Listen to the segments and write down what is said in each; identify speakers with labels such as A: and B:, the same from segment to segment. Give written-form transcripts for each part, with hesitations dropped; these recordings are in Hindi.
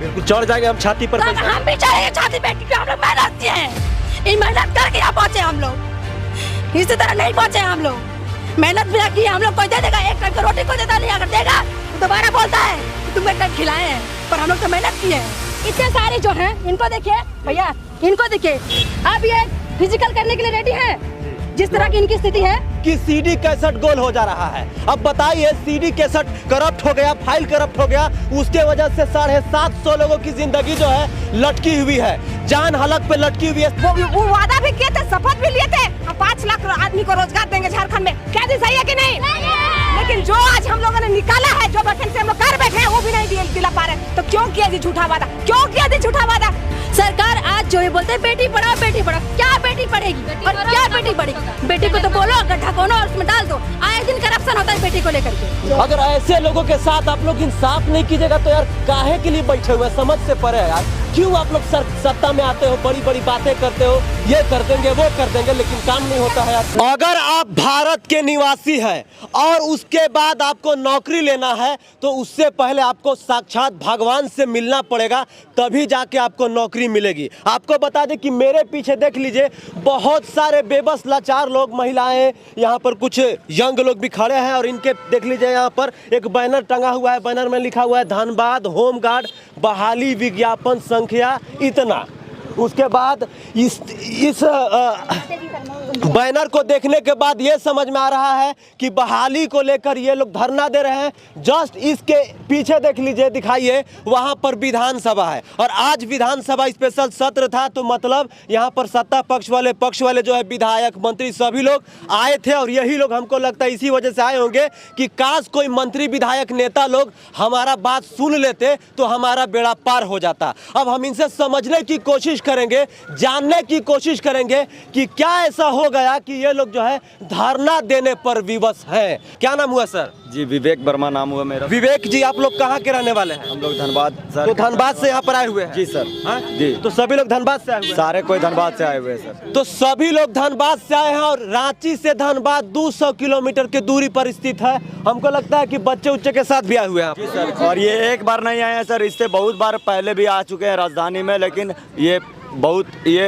A: बिल्कुल चढ़ जाएंगे हम छाती पर।
B: हम भी चढ़ेंगे छाती पे क्योंकि हम लोग मेहनत किए हैं। इन मेहनत करके यहाँ पहुँचे हम लोग, इसी तरह नहीं पहुँचे हम लोग। मेहनत भी की हम लोग, कोई दे देगा एक टाइम की रोटी कोई देता नहीं, अगर देगा तो दोबारा बोलता है कि तुम एक टाइम खिलाए हैं, पर हम लोग तो मेहनत किए हैं। इतने सारे जो हैं इनको देखिए भैया, इनको देखिए, अब ये फिजिकल करने के लिए रेडी है जिस तरह की इनकी स्थिति है
A: कि सीडी कैसेट गोल हो जा रहा है। अब बताइए सीडी कैसेट करप्ट हो गया, फाइल करप्ट हो गया, उसके वजह से 750 लोगों की जिंदगी जो है लटकी हुई है, जान हलक पे लटकी हुई है।
B: वो वादा भी किए थे, शपथ भी लिए थे, हम 5 लाख आदमी को रोजगार देंगे झारखंड में। क्या जी सही है कि नहीं? लेकिन जो आज हम लोगों ने निकाला है, जो वैकेंसी हम लोग कर बैठे हैं, वो भी नहीं दिला पा रहे। तो क्यों किया जी झूठा वादा, क्यों किया जी झूठा वादा? सरकार आज जो ये बोलते हैं बेटी पढ़ाओ बेटी पढ़ाओ, क्या बेटी पढ़ेगी और क्या बेटी पढ़ेगी? बेटी को तो बोलो गड्ढा खोलो और उसमें डाल दो। आए दिन करप्शन होता है बेटी को लेकर के।
A: अगर ऐसे लोगों के साथ आप लोग इंसाफ नहीं कीजिएगा तो यार काहे के लिए बैठे हुए, समझ से परे है यार। क्यों आप लोग सत्ता में आते हो, बड़ी बड़ी बातें करते हो, ये कर देंगे वो कर देंगे, लेकिन काम नहीं होता है यार। अगर आप भारत के निवासी है और उसके बाद आपको नौकरी लेना है तो उससे पहले आपको साक्षात भगवान से मिलना पड़ेगा, तभी जाके आपको नौकरी मिलेगी। आपको बता दें कि मेरे पीछे देख लीजिए बहुत सारे बेबस लाचार लोग, महिलाएं, यहाँ पर कुछ यंग लोग भी खड़े हैं और इनके देख लीजिए यहाँ पर एक बैनर टंगा हुआ है, बैनर में लिखा हुआ है धनबाद होमगार्ड बहाली विज्ञापन संख्या इतना। उसके बाद इस बैनर को देखने के बाद ये समझ में आ रहा है कि बहाली को लेकर ये लोग धरना दे रहे हैं। जस्ट इसके पीछे देख लीजिए, दिखाइए, वहां पर विधानसभा है और आज विधानसभा स्पेशल सत्र था, तो मतलब यहाँ पर सत्ता पक्ष वाले जो है विधायक मंत्री सभी लोग आए थे और यही लोग हमको लगता है इसी वजह से आए होंगे कि काश कोई मंत्री विधायक नेता लोग हमारा बात सुन लेते तो हमारा बेड़ा पार हो जाता। अब हम इनसे समझने की कोशिश करेंगे, जानने की कोशिश करेंगे कि क्या ऐसा हो गया कि ये लोग जो है धरना देने पर विवश हैं। क्या नाम हुआ सर?
C: जी विवेक वर्मा नाम हुआ मेरा।
A: विवेक जी, आप लोग कहाँ के रहने वाले हैं?
C: हम लोग धनबाद सर।
A: तो धनबाद से यहाँ पर आए हुए हैं?
C: जी सर।
A: हाँ?
C: जी।
A: तो सभी लोग धनबाद से आए हुए हैं?
C: सारे कोई धनबाद से आए हुए हैं सर।
A: तो सभी लोग धनबाद से आए हैं और रांची से धनबाद 200 किलोमीटर की दूरी पर स्थित है। हमको लगता है कि बच्चे उच्चे के साथ भी आए हुए हैं
C: जी सर। और ये एक बार नहीं आए हैं सर, इससे बहुत बार पहले भी आ चुके हैं राजधानी में, लेकिन ये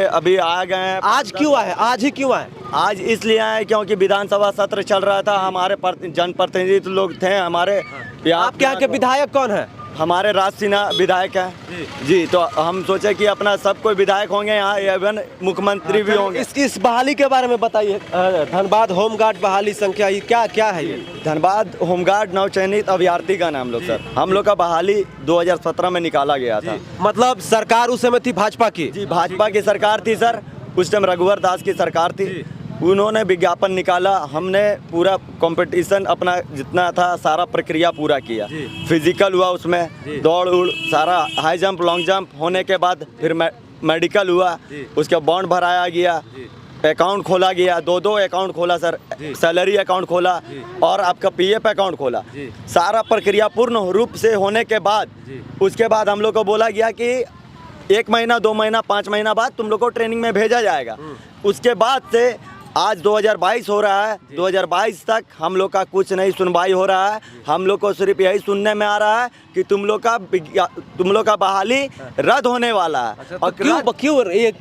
C: अभी आ गए हैं।
A: आज क्यों आए? आज ही क्यों आए?
C: आज इसलिए आए क्योंकि विधानसभा सत्र चल रहा था, हमारे जनप्रतिनिधि लोग थे हमारे।
A: आपके यहाँ के विधायक कौन है?
C: हमारे राज सिन्हा विधायक हैं जी। तो हम सोचे कि अपना सब कोई विधायक होंगे यहाँ, एवं मुख्यमंत्री भी होंगे।
A: इस बहाली के बारे में बताइए। धनबाद होमगार्ड बहाली संख्या क्या है ये?
C: धनबाद होमगार्ड नवचयनित अभ्यर्थी का नाम लोग सर। हम लोग का बहाली 2017 में निकाला गया था।
A: मतलब सरकार उस समय थी भाजपा की?
C: जी भाजपा की सरकार थी सर, उस टाइम रघुवर दास की सरकार थी। उन्होंने विज्ञापन निकाला, हमने पूरा कंपटीशन अपना जितना था सारा प्रक्रिया पूरा किया। फिजिकल हुआ, उसमें दौड़ उड़ सारा, हाई जंप लॉन्ग जंप होने के बाद फिर मेडिकल हुआ, उसके बॉन्ड भराया गया, अकाउंट खोला गया, 2 अकाउंट खोला सर, सैलरी अकाउंट खोला और आपका पीएफ अकाउंट खोला। सारा प्रक्रिया पूर्ण रूप से होने के बाद उसके बाद हम लोग को बोला गया कि 1 महीना 2 महीना 5 महीना बाद तुम लोग को ट्रेनिंग में भेजा जाएगा। उसके बाद से आज 2022 हो रहा है, 2022 तक हम लोग का कुछ नहीं सुनवाई हो रहा है। हम लोग को सिर्फ यही सुनने में आ रहा है कि तुम लोग का बहाली रद्द होने वाला है।
A: अच्छा, और क्यों ये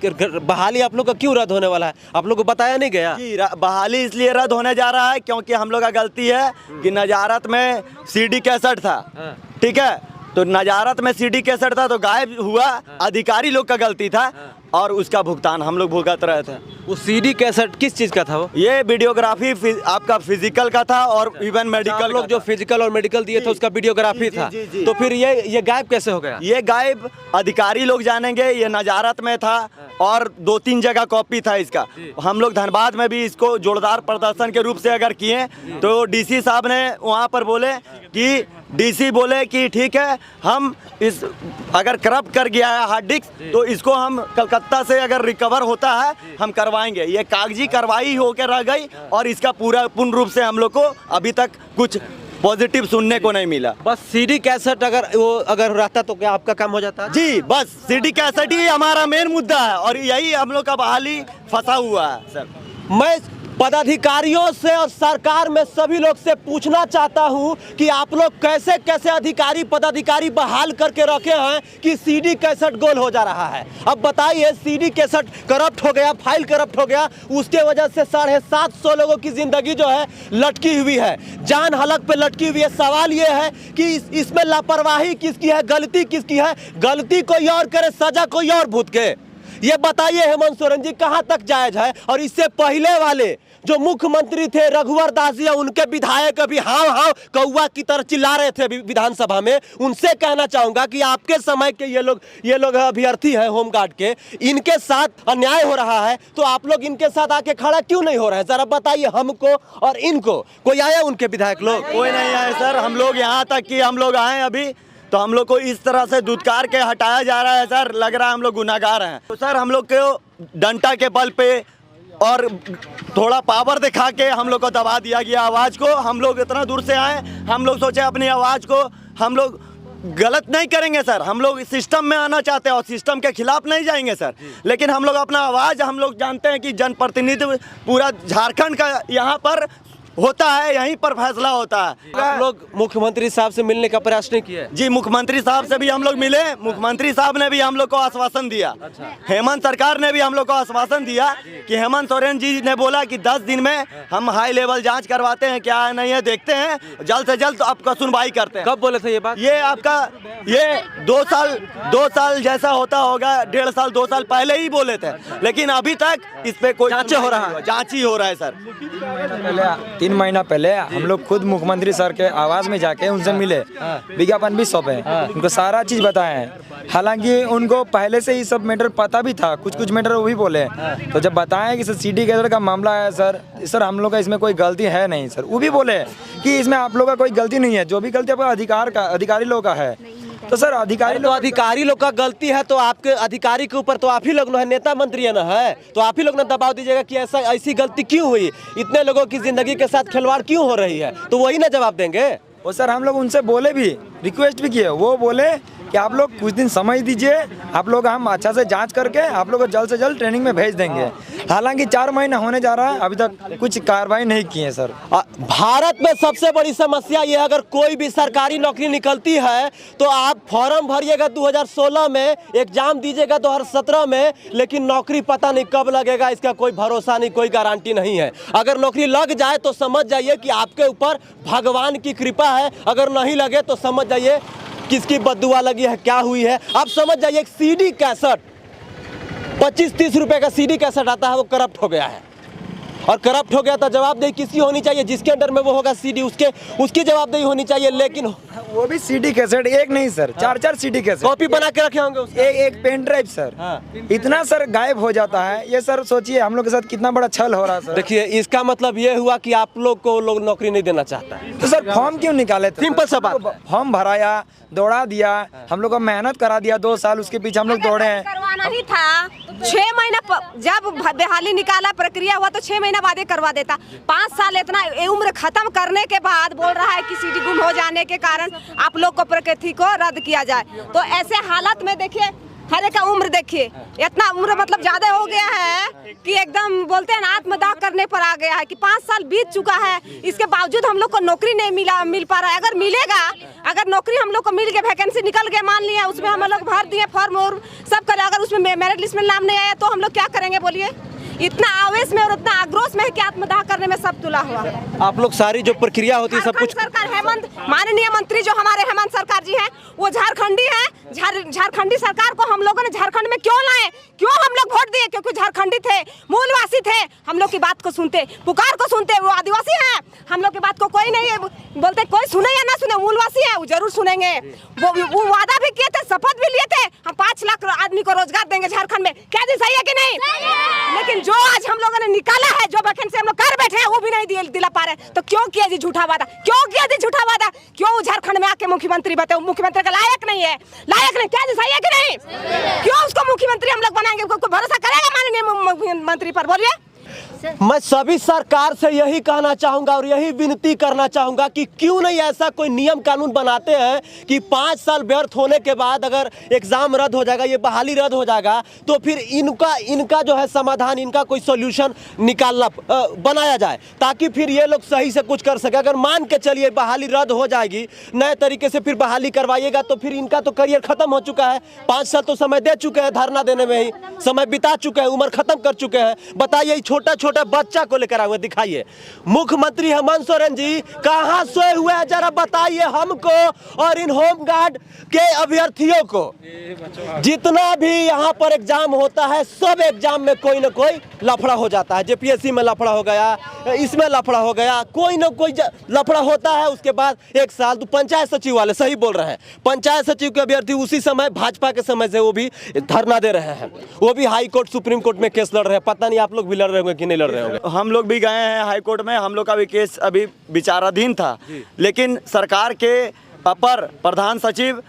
A: बहाली आप लोग का क्यों रद्द होने वाला है? आप लोग को बताया नहीं गया?
C: जी बहाली इसलिए रद्द होने जा रहा है क्योंकि हम लोग का गलती है कि नजारत में सीडी कैसेट था, ठीक है, तो नजारत में सीडी कैसेट था तो गायब हुआ, अधिकारी लोग का गलती था और उसका भुगतान हम लोग भुगत रहे थे।
A: वो सीडी कैसेट किस चीज का था? वो
C: ये वीडियोग्राफी आपका फिजिकल का था और इवन मेडिकल
A: लोग जो फिजिकल और मेडिकल दिए थे उसका वीडियोग्राफी था। तो फिर ये गायब कैसे हो गया?
C: ये गायब अधिकारी लोग जानेंगे, ये नजारत में था और 2-3 जगह कॉपी था इसका। हम लोग धनबाद में भी इसको जोरदार प्रदर्शन के रूप से अगर किए तो डीसी साहब ने वहाँ पर बोले कि डीसी बोले कि ठीक है, हम इस अगर करप्ट कर गया है हार्ड डिस्क तो इसको हम कलकत्ता से अगर रिकवर होता है हम करवाएंगे। ये कागजी कार्रवाई होकर रह गई और इसका पूर्ण रूप से हम लोग को अभी तक कुछ पॉजिटिव सुनने को नहीं मिला।
A: बस सीडी कैसेट अगर रहता तो क्या आपका काम हो जाता?
C: जी बस सीडी कैसेट ही हमारा मेन मुद्दा है और यही हम लोग का बहाली फंसा हुआ है सर।
A: मैं पदाधिकारियों से और सरकार में सभी लोग से पूछना चाहता हूं कि आप लोग कैसे कैसे अधिकारी पदाधिकारी बहाल करके रखे हैं कि सीडी कैसेट गोल हो जा रहा है। अब बताइए, सीडी कैसेट करप्ट हो गया, फाइल करप्ट हो गया, उसके वजह से 750 लोगों की जिंदगी जो है लटकी हुई है, जान हलक पे लटकी हुई है। सवाल ये है कि इसमें लापरवाही किसकी है, गलती किसकी है? गलती कोई और करे, सजा कोई और भूत के। ये बताइए हेमंत सोरेन जी, कहां तक जायज है? और इससे पहले वाले जो मुख्यमंत्री थे रघुवर दास जी, उनके विधायक अभी हाव हाव कौवा की तरह चिल्ला रहे थे विधानसभा में, उनसे कहना चाहूंगा कि आपके समय के ये लोग अभ्यर्थी हैं होमगार्ड के, इनके साथ अन्याय हो रहा है तो आप लोग इनके साथ आके खड़ा क्यों नहीं हो रहे हैं? जरा बताइए हमको और इनको। कोई आया उनके विधायक लोग?
C: कोई नहीं आए सर। हम लोग यहाँ तक कि हम लोग आए अभी तो हम लोग को इस तरह से धुतकार के हटाया जा रहा है सर, लग रहा है हम लोग गुनाहगार हैं। तो सर हम लोग को डंडा के बल पे और थोड़ा पावर दिखा के हम लोग को दबा दिया गया आवाज़ को। हम लोग इतना दूर से आए, हम लोग सोचे अपनी आवाज़ को हम लोग गलत नहीं करेंगे सर, हम लोग सिस्टम में आना चाहते हैं और सिस्टम के खिलाफ नहीं जाएंगे सर, लेकिन हम लोग अपना आवाज़, हम लोग जानते हैं कि जनप्रतिनिधित्व पूरा झारखंड का यहाँ पर होता है, यहीं पर फैसला होता है।
A: आप लोग मुख्यमंत्री साहब से मिलने का प्रयास नहीं किया?
C: जी, मुख्यमंत्री साहब से भी हम लोग मिले, मुख्यमंत्री साहब ने भी हम लोग को आश्वासन दिया। हेमंत सरकार ने भी हम लोग को आश्वासन दिया कि हेमंत सोरेन जी ने बोला कि 10 दिन में हम हाई लेवल जांच करवाते हैं, क्या है नहीं है देखते हैं, जल्द से जल्द आपका सुनवाई करते हैं।
A: कब बोले थे ये बात?
C: ये आपका ये 2 साल जैसा होता होगा, 1.5 साल 2 साल पहले ही बोले थे, लेकिन अभी तक इस पे कोई
A: जांच हो रहा है,
C: जांच ही हो रहा है सर।
D: 3 महीना पहले हम लोग खुद मुख्यमंत्री सर के आवास में जाके उनसे मिले, विज्ञापन भी सौंपे, उनको सारा चीज बताए हैं। हालांकि उनको पहले से ही सब मैटर पता भी था, कुछ मैटर वो भी बोले। तो जब बताएं कि सर सीडी कैसेट का मामला है सर हम लोग का इसमें कोई गलती है नहीं सर, वो भी बोले कि इसमें आप लोग का कोई गलती नहीं है, जो भी गलती आपका अधिकारी लोग का है। तो सर अधिकारी
A: लोग का गलती है तो आपके अधिकारी के ऊपर तो आप ही लोग है, नेता मंत्री है ना, है तो आप ही लोग ने दबाव दीजिएगा कि ऐसी गलती क्यों हुई, इतने लोगों की जिंदगी के साथ खिलवाड़ क्यों हो रही है, तो वही ना जवाब देंगे।
D: वो सर हम लोग उनसे बोले भी, रिक्वेस्ट भी किए, वो बोले कि आप लोग कुछ दिन समय दीजिए, आप लोग हम अच्छा से जांच करके आप लोग को जल्द से जल्द ट्रेनिंग में भेज देंगे। हालांकि 4 महीना होने जा रहा है, अभी तक कुछ कार्रवाई नहीं की है सर।
A: भारत में सबसे बड़ी समस्या ये, अगर कोई भी सरकारी नौकरी निकलती है तो आप फॉर्म भरिएगा 2016 में, एग्जाम दीजिएगा 2017 में, लेकिन नौकरी पता नहीं कब लगेगा, इसका कोई भरोसा नहीं, कोई गारंटी नहीं है। अगर नौकरी लग जाए तो समझ जाइए कि आपके ऊपर भगवान की कृपा है, अगर नहीं लगे तो समझ जाइए किसकी बद्दुआ लगी है, क्या हुई है। आप समझ जाइए एक सीडी कैसेट 25-30 रुपए का सीडी कैसेट आता है, वो करप्ट हो गया है, और करप्ट हो गया तो जवाबदेही किसकी होनी चाहिए? जिसके अंडर में वो होगा सीडी, उसकी जवाबदेही होनी चाहिए। लेकिन
D: वो भी सीडी कैसेट एक नहीं सर, 4 सीडी कैसेट
A: कॉपी बना के रखे होंगे उसके।
D: एक पेन ड्राइव सर, इतना सर गायब हो जाता है। ये सर सोचिए हम लोग के साथ कितना बड़ा छल हो रहा है सर।
A: देखिए इसका मतलब ये हुआ कि आप लोग को लोग नौकरी नहीं देना चाहता है।
D: तो सर फॉर्म क्यों निकाले थे?
A: सिंपल सा बात,
D: फॉर्म भराया, दौड़ा दिया, हम लोग को मेहनत करा दिया 2 साल, उसके पीछे हम लोग दौड़े हैं।
B: करवाना ही था 6 महीना जब बहाली निकाला, प्रक्रिया हुआ तो 6 महीना बाद ही करवा देता। 5 साल इतना उम्र खत्म करने के बाद बोल रहा है कि सीडी गुम हो जाने के कारण आप लोग को प्रकृति को रद्द किया जाए। तो ऐसे हालत में देखिए हर एक का उम्र देखिए, इतना उम्र मतलब ज्यादा हो गया है कि एकदम बोलते हैं ना आत्मदाह करने पर आ गया है कि 5 साल बीत चुका है, इसके बावजूद हम लोग को नौकरी नहीं मिल पा रहा है। अगर मिलेगा, अगर नौकरी हम लोग को मिल गया, वैकेंसी निकल गया, मान लिया उसमें हम लोग भर दिए फॉर्म और सब करे, अगर उसमें मेरिट लिस्ट में नाम नहीं आया तो हम लोग क्या करेंगे बोलिए? इतना आवेश में और इतना आक्रोश में है कि आत्मदाह करने में सब तुला हुआ है।
A: आप लोग सारी जो प्रक्रिया होती है सब कुछ
B: सरकार, हेमंत माननीय मंत्री जो हमारे हेमंत सरकार जी हैं वो झारखंडी हैं। झारखंडी सरकार को हम लोगों ने झारखंड में क्यों लाए, क्यों हम लोग वोट दिए? क्योंकि झारखंडी थे, मूलवासी थे, हम लोग की बात को सुनते, पुकार को सुनते। वो आदिवासी हैं, हम लोग की बात को कोई नहीं बोलते, कोई सुने या ना सुने, मूलवासी है वो जरूर सुनेंगे। वो वादा भी किए थे, शपथ भी लिए थे, हम 5 लाख आदमी को रोजगार देंगे झारखंड में। क्या जी सही है कि नहीं? लेकिन जो आज हम लोगों ने निकाला है, जो वैकेंसी हम लोग कर बैठे हैं, वो भी नहीं दिला पा रहे। तो क्यों किया जी झूठा वादा? क्यों किया जी झूठा वादा? क्यों झारखंड में आके मुख्यमंत्री बताओ? मुख्यमंत्री का लायक नहीं है, लायक नहीं। क्या जी सही है कि नहीं? क्यों उसको मुख्यमंत्री हम लोग बनाएंगे? कोई भरोसा करेगा माननीय मुख्यमंत्री पर? बोलिए।
E: सर?
A: मैं सभी सरकार से यही कहना चाहूंगा और यही विनती करना चाहूंगा कि क्यों नहीं ऐसा कोई नियम कानून बनाते हैं कि 5 साल व्यर्थ होने के बाद अगर एग्जाम रद्द हो जाएगा, ये बहाली रद्द हो जाएगा, तो फिर इनका जो है समाधान, इनका कोई सोल्यूशन निकालना बनाया जाए, ताकि फिर ये लोग सही से कुछ कर सके। अगर मान के चलिए बहाली रद्द हो जाएगी, नए तरीके से फिर बहाली करवाइएगा, तो फिर इनका तो करियर खत्म हो चुका है। 5 साल तो समय दे चुके हैं, धरना देने में ही समय बिता चुके हैं, उम्र खत्म कर चुके हैं। बताइए, छोटा छोटा बच्चा को लेकर आए हुए, दिखाइए। मुख्यमंत्री हेमंत सोरेन जी कहाँ सोए हुए हैं, जरा बताइए हमको और इन होमगार्ड के अभ्यर्थियों को। जितना भी यहाँ पर एग्जाम होता है, सब एग्जाम में कोई ना कोई लफड़ा हो जाता है। जेपीएससी में लफड़ा हो गया, इसमें लफड़ा हो गया, कोई ना कोई लफड़ा होता है। उसके बाद 1 साल तो पंचायत सचिव वाले सही बोल रहे हैं, पंचायत सचिव के अभ्यर्थी उसी समय भाजपा के समय से वो भी धरना दे रहे हैं, वो भी हाई कोर्ट सुप्रीम कोर्ट में केस लड़ रहे हैं। पता नहीं आप लोग भी लड़ रहे होंगे कि नहीं लड़ रहे होंगे।
C: हम लोग भी गए हैं हाई कोर्ट में, हम लोग का भी केस अभी विचाराधीन था, लेकिन सरकार के अपर प्रधान सचिव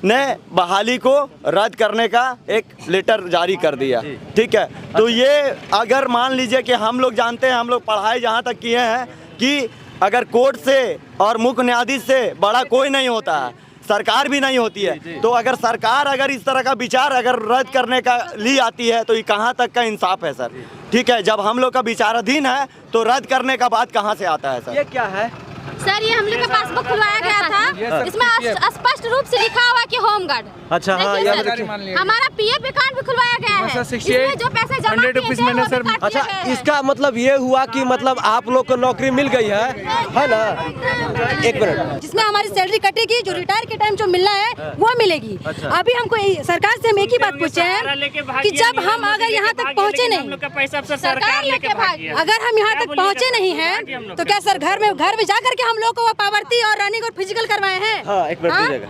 C: ने बहाली को रद्द करने का एक लेटर जारी कर दिया। ठीक है, तो ये अगर मान लीजिए कि हम लोग जानते हैं, हम लोग पढ़ाई जहाँ तक किए हैं कि अगर कोर्ट से और मुख्य न्यायाधीश से बड़ा कोई नहीं होता है, सरकार भी नहीं होती है। तो अगर सरकार अगर इस तरह का विचार अगर रद्द करने का ली आती है, तो ये कहाँ तक का इंसाफ है सर? ठीक है, जब हम लोग का विचाराधीन है तो रद्द करने का बात कहाँ से आता है सर?
A: ये क्या है
E: सर? ये हम लोग का पासबुक खुलवाया गया था, इसमें स्पष्ट रूप से लिखा हुआ कि होमगार्ड।
A: अच्छा, हाँ,
E: देखिए
A: याद
E: सर,
A: रखिए।
E: हमारा पीएफ अकाउंट भी खुलवाया गया है, इसमें जो पैसे जमा किए थे वो भी काट लिए
A: अच्छा,
E: गए हैं।
A: इसका मतलब ये हुआ कि मतलब आप लोग को नौकरी मिल गई है ना? एक मिनट,
F: जिसमें हमारी सैलरी कटेगी, जो रिटायर के टाइम जो मिलना है वो मिलेगी। अभी हमको सरकार से हम एक ही बात पूछे हैं कि जब हम अगर यहाँ तक पहुँचे नहीं,
E: सरकार लेके भागी।
F: अगर हम यहाँ तक पहुँचे नहीं हैं, तो क्या सर घर में जा करके हम लोग को वो पावर्टी और रनिंग और फिजिकल करवाए हैं?
A: हाँ, एक मिनट दीजिएगा।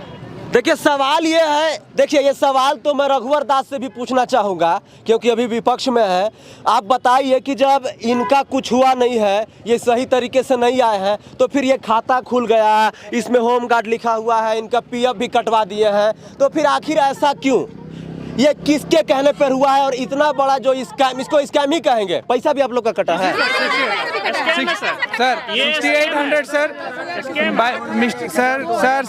A: देखिए सवाल ये है, देखिए ये सवाल तो मैं रघुवर दास से भी पूछना चाहूँगा, क्योंकि अभी विपक्ष में है। आप बताइए कि जब इनका कुछ हुआ नहीं है, ये सही तरीके से नहीं आए हैं, तो फिर ये खाता खुल गया, इसमें होमगार्ड लिखा हुआ है, इनका पीएफ भी कटवा दिए हैं, तो फिर आखिर ऐसा क्यों? ये किसके कहने पर हुआ है? और इतना बड़ा जो स्कैम, इसको स्कैम ही कहेंगे, पैसा भी आप लोग का कटा है।
G: सर 6800 सर, सर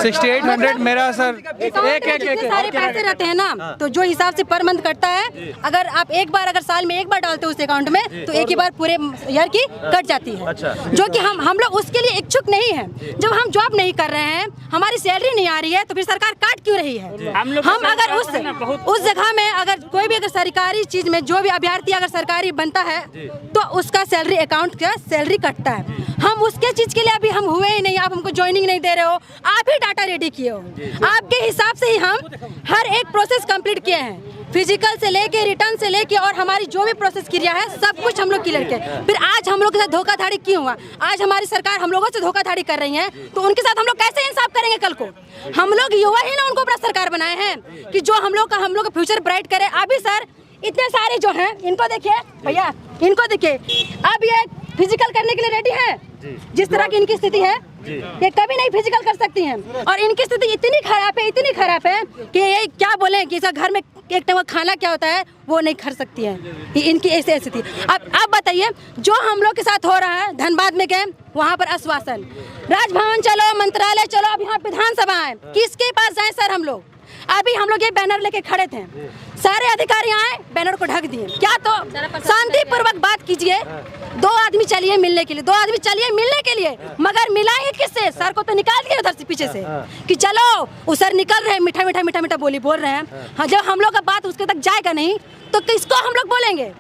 G: 6800 मेरा सर
F: जितने सारे पैसे रहते हैं ना, तो जो हिसाब से पर मंथ कटता है, अगर आप एक बार अगर साल में एक बार डालते हो उस अकाउंट में, तो एक ही बार पूरे ईयर की कट जाती है। जो कि हम लोग उसके लिए इच्छुक नहीं है। जब हम जॉब नहीं कर रहे हैं, हमारी सैलरी नहीं आ रही है, तो फिर सरकार काट क्यों रही है? हम अगर उस जगह में अगर कोई भी अगर सरकारी चीज में जो भी अभ्यर्थी अगर सरकारी बनता है, तो उसका सैलरी अकाउंट का सैलरी कटता है। हम उसके चीज के लिए अभी हम हुए ही नहीं, आप हमको ज्वाइनिंग नहीं दे रहे हो, आप ही डाटा रेडी किए हो, आपके हिसाब से ही हम हर एक प्रोसेस कंप्लीट किए हैं, फिजिकल से लेके रिटर्न से लेके, और हमारी जो भी प्रोसेस क्रिया है सब कुछ हम लोग क्लियर किए। फिर आज हम लोग के साथ धोखाधड़ी क्यों हुआ? आज हमारी सरकार हम लोगों से धोखाधड़ी कर रही है, तो उनके साथ हम लोग कैसे इंसाफ करेंगे? कल को हम लोग युवा ही ना उनको अपना सरकार बनाए हैं कि जो हम लोग का फ्यूचर ब्राइट करे। अभी सर इतने सारे जो हैं, इनको देखिए भैया, इनको देखिए, अब ये फिजिकल करने के लिए रेडी है। जिस तरह की इनकी स्थिति है, ये कभी नहीं फिजिकल कर सकती हैं, और इनकी स्थिति इतनी खराब है कि ये क्या बोले कि इसका घर में एक टाइम खाना क्या होता है वो नहीं खा सकती है, इनकी ऐसी स्थिति। अब बताइए, जो हम लोग के साथ हो रहा है, धनबाद में गए, वहाँ पर आश्वासन, राजभवन चलो, मंत्रालय चलो, अब यहाँ विधानसभा है, किसके पास जाए सर? हम लोग अभी हम लोग ये बैनर लेके खड़े थे, सारे अधिकारी आए, बैनर को ढक दिए। क्या तो शांतिपूर्वक बात कीजिए, 2 आदमी चलिए मिलने के लिए, 2 आदमी चलिए मिलने के लिए, मगर मिलाएंगे किससे? सर को तो निकाल दिए उधर से पीछे से कि चलो, वो सर निकल रहे हैं, मीठा बोली बोल रहे हैं। हाँ, जब हम लोग का बात उसके तक जाएगा नहीं, तो किसको हम लोग बोलेंगे?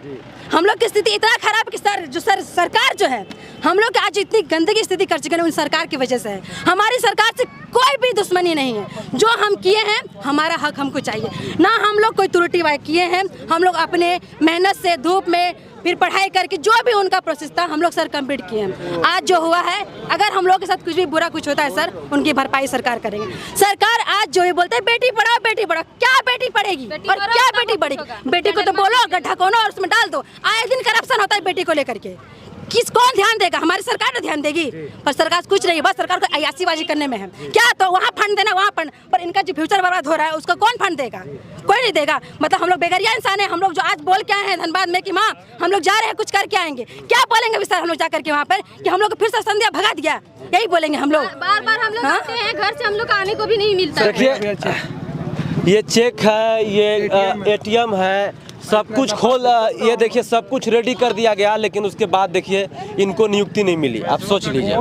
F: हम लोग की स्थिति इतना खराब कि सरकार जो है, हम लोग आज इतनी गंदगी स्थिति कर चुके हैं उन सरकार की वजह से है। हमारी सरकार से कोई भी दुश्मनी नहीं है, जो हम किए हैं हमारा हक हमको चाहिए ना। हम लोग कोई त्रुटि किए हैं, हम लोग अपने मेहनत से, धूप में, फिर पढ़ाई करके जो भी उनका प्रोसेस था हम लोग सर कंप्लीट किए हैं। आज जो हुआ है, अगर हम लोग के साथ कुछ भी बुरा कुछ होता है सर, उनकी भरपाई सरकार करेंगे। सरकार आज जो ये बोलते हैं बेटी पढ़ाओ, क्या बेटी पढ़ेगी और क्या बेटी बढ़ेगी? बेटी को तो बोलो गड्ढा खोनो और उसमें डाल दो। आए दिन करप्शन होता है बेटी को लेकर के, कौन ध्यान देगा? हमारी सरकार तो ध्यान देगी, पर सरकार कुछ नहीं, बस सरकार को अयासीबाजी करने में है। क्या तो वहाँ फंड देना, वहाँ फंड, पर इनका जो फ्यूचर बर्बाद हो रहा है उसको कौन फंड देगा? कोई नहीं देगा। मतलब हम लोग बेगरिया इंसान है। हम लोग जो आज बोल के आए हैं धनबाद में कि माँ हम लोग जा रहे हैं, कुछ करके आएंगे, क्या बोलेंगे विस्तार हम लोग जा करके वहाँ पर कि हम लोग को फिर से संध्या भगा दिया, यही बोलेंगे हम लोग।
E: बार बार हम लोग आते हैं, घर से हम लोग आने को भी नहीं मिलता।
A: देखिए ये चेक है, ये एटीएम है, सब कुछ खोल, ये देखिए सब कुछ रेडी कर दिया गया, लेकिन उसके बाद देखिए इनको नियुक्ति नहीं मिली। आप सोच लीजिए,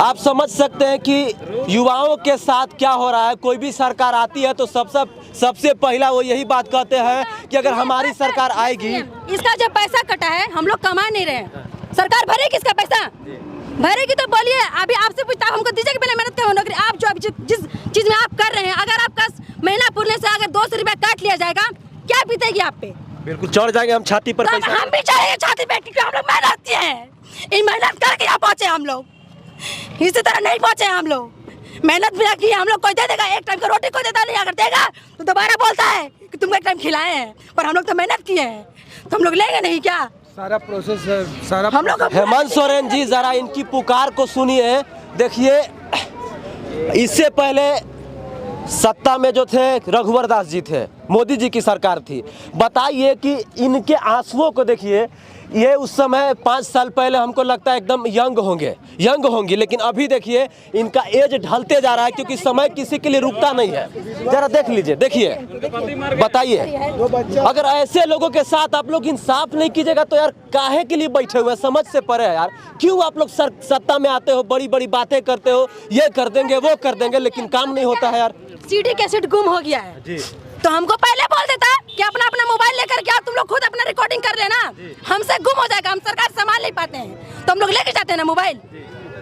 A: आप समझ सकते हैं कि युवाओं के साथ क्या हो रहा है। कोई भी सरकार आती है तो सबसे पहला वो यही बात कहते हैं कि अगर हमारी सरकार आएगी।
F: इसका जो पैसा कटा है हम लोग कमा नहीं रहे, सरकार भरेगी इसका पैसा? भरेगी तो बोलिए। अभी आपसे पूछता हमको दीजिए कि पहले मेहनत करो नौकरी। आप जो जिस चीज में आप कर रहे हैं, अगर आपका महीना पूरने से अगर 200 रुपया काट लिया जाएगा, क्या बीतेगी आप पे?
A: बिल्कुल चढ़ जाएंगे हम छाती पर पैसा।
F: हम भी चढ़ेंगे छाती पे, क्योंकि हम लोग मेहनत किए हैं। इन मेहनत करके यहाँ पहुँचे हम लोग, इसी तरह नहीं पहुँचे हम लोग। मेहनत भी की हम लोग, कोई दे देगा एक टाइम का रोटी, कोई देता नहीं। अगर देगा तो दोबारा बोलता है कि तुमको एक टाइम खिलाए हैं, पर हम लोग तो मेहनत किए हैं, तो हम लोग लेंगे नहीं क्या?
G: सारा प्रोसेस सारा
F: हम लोग
A: हेमंत सोरेन जी जरा इनकी पुकार को सुनिए। देखिए इससे पहले सत्ता में जो थे रघुवर दास जी थे, मोदी जी की सरकार थी। बताइए कि इनके आंसुओं को देखिए, ये उस समय 5 साल पहले हमको लगता है एकदम यंग होंगी, लेकिन अभी देखिए इनका एज ढलते जा रहा है, क्योंकि समय किसी के लिए रुकता नहीं है। जरा देख लीजिए, देखिए बताइए, अगर ऐसे लोगों के साथ आप लोग इंसाफ नहीं कीजिएगा तो यार काहे के लिए बैठे हुए हैं? समझ से परे है यार। क्यों आप लोग सत्ता में आते हो, बड़ी बड़ी बातें करते हो, ये कर देंगे वो कर देंगे, लेकिन काम नहीं होता है यार।
F: सीडी कैसेट गुम हो गया है जी। तो हमको पहले बोल देता कि अपना मोबाइल लेकर के तुम लोग खुद अपना रिकॉर्डिंग कर लेना, हमसे गुम हो जाएगा, हम सरकार संभाल नहीं पाते हैं, तो हम लोग लेके जाते हैं ना मोबाइल,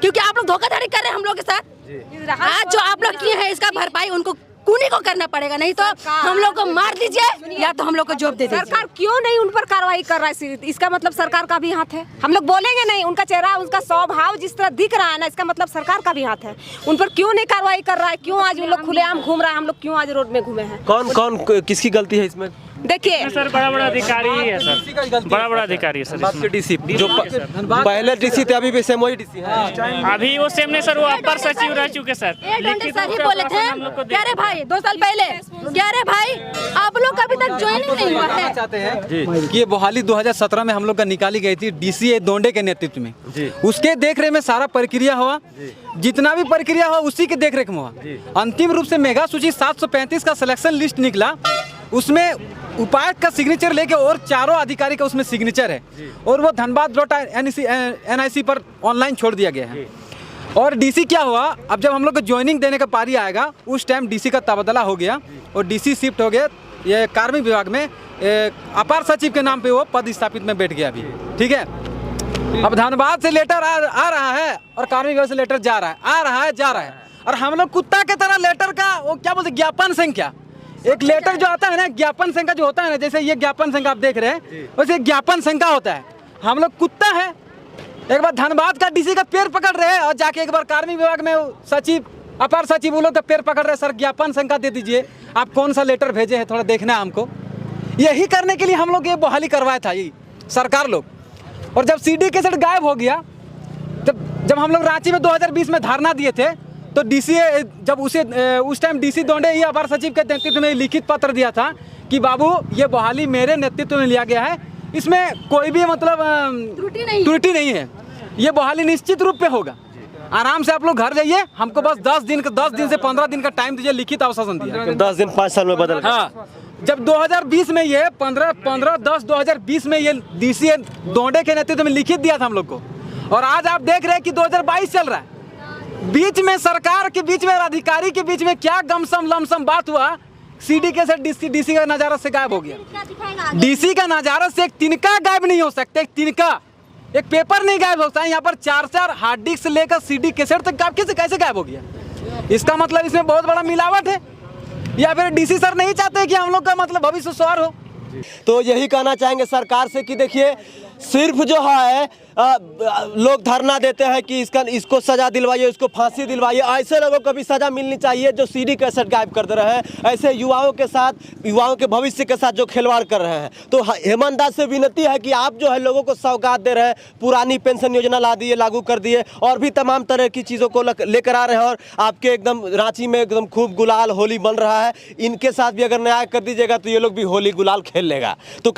F: क्योंकि आप लोग धोखाधड़ी कर रहे हैं हम लोग के साथ। आज जो आप लोग किए हैं इसका भरपाई उनको कूनी को करना पड़ेगा, नहीं तो हम लोग को मार दीजिए या तो हम लोग को जॉब दे दीजिए।
B: सरकार क्यों नहीं उन पर कार्रवाई कर रहा है? इसका मतलब सरकार का भी हाथ है। हम लोग बोलेंगे नहीं, उनका चेहरा, उनका स्वभाव जिस तरह दिख रहा है ना, इसका मतलब सरकार का भी हाथ है। उन पर क्यों नहीं कार्रवाई कर रहा है? क्यों आज उन लोग खुलेआम घूम रहा है? हम लोग क्यों आज रोड में घूमे हैं?
A: कौन किसकी गलती है इसमें?
B: देखिए
H: सर, बड़ा अधिकारी है सर, बड़ा अधिकारी है सर।
A: आपके डीसी जो पहले डीसी थे अभी भी सेम वही डीसी है?
H: अभी वो सेम नहीं सर, वो अपर सचिव रह चुके सर।
F: सही बोले थे, कह रहे भाई 2 साल पहले, कह रहे भाई आप लोग अभी तक ज्वाइनिंग नहीं हुआ है।
I: चाहते हैं कि ये बहाली 2017 में हम लोग का निकाली गई थी डीसी दोंडे के नेतृत्व में, उसके देखरेख में सारा प्रक्रिया हुआ, जितना भी प्रक्रिया हुआ उसी के देखरेख में हुआ। अंतिम रूप से मेगा सूची 735 का सिलेक्शन लिस्ट निकला, उसमें उपायुक्त का सिग्नेचर लेके और चारों अधिकारी का उसमें सिग्नेचर है, और वो धनबाद NIC पर ऑनलाइन छोड़ दिया गया है। और डीसी क्या हुआ, अब जब हम लोग को ज्वाइनिंग देने का पारी आएगा उस टाइम डीसी का तबादला हो गया और डीसी शिफ्ट हो गया ये कार्मिक विभाग में, अपर सचिव के नाम पे वो पद स्थापित में बैठ गया अभी। ठीक है, अब धनबाद से लेटर आ रहा है और कार्मिक विभाग से लेटर जा रहा है, आ रहा है जा रहा है, और हम लोग कुत्ता की तरह लेटर का वो क्या बोलते ज्ञापन संख्या, एक लेटर जो आता है ना ज्ञापन संख्या जो होता है ना, जैसे ये ज्ञापन संख्या आप देख रहे हैं वैसे ज्ञापन संख्या होता है। हम लोग कुत्ता है, एक बार धनबाद का डीसी का पैर पकड़ रहे हैं और जाके एक बार कार्मिक विभाग में सचिव अपर सचिव वो लोग का पैर पकड़ रहे हैं, सर ज्ञापन संख्या दे दीजिए, आप कौन सा लेटर भेजे हैं थोड़ा देखना है हमको। यही करने के लिए हम लोग ये बहाली करवाया था ये सरकार लोग। और जब CD कैसेट गायब हो गया, जब हम लोग रांची में 2020 में धरना दिए थे, तो डीसी जब उस टाइम डीसी दोंडे ही अपर सचिव के नेतृत्व में लिखित पत्र दिया था कि बाबू ये बहाली मेरे नेतृत्व में लिया गया है, इसमें कोई भी मतलब त्रुटि नहीं है, ये बहाली निश्चित रूप पे होगा, आराम से आप लोग घर जाइए, हमको बस 10 दिन से 15 दिन का टाइम दीजिए, लिखित आश्वासन दिया।
A: 10 दिन 5 साल में बदल गया।
I: हाँ, जब 2020 में ये 15-10-2020 में ये डीसी दोंडे के नेतृत्व में लिखित दिया था हम लोग को, और आज आप देख रहे हैं कि 2022 चल रहा है, बीच में सरकार के बीच में और अधिकारी के बीच में क्या गमसम लमसम बात हुआ, CD कैसेट डीसी का नजारा से गायब हो गया। डीसी का नजारा से एक तिनका गायब नहीं हो सकता, एक तिनका, एक पेपर नहीं गायब हो सकता है। यहाँ पर 4 हार्ड डिस्क से लेकर CD कैसेट तक कैसे गायब हो गया? इसका मतलब इसमें बहुत बड़ा मिलावट है, या फिर डीसी सर नहीं चाहते कि हम लोग का मतलब भविष्य स्वर हो।
A: तो यही कहना चाहेंगे सरकार से कि देखिए सिर्फ जो है लोग धरना देते हैं कि इसको सजा दिलवाइए, इसको फांसी दिलवाइए। ऐसे लोगों को भी सजा मिलनी चाहिए जो सीडी कैसेट गायब कर दे रहे हैं, ऐसे युवाओं के साथ, युवाओं के भविष्य के साथ जो खिलवाड़ कर रहे हैं। तो हेमंत दास से विनती है कि आप जो है लोगों को सौगात दे रहे हैं, पुरानी पेंशन योजना ला दिए, लागू कर दिए, और भी तमाम तरह की चीज़ों को लेकर आ रहे हैं, और आपके एकदम रांची में एकदम खूब गुलाल होली बन रहा है। इनके साथ भी अगर न्याय कर दीजिएगा तो ये लोग भी होली गुलाल खेल लेगा। तो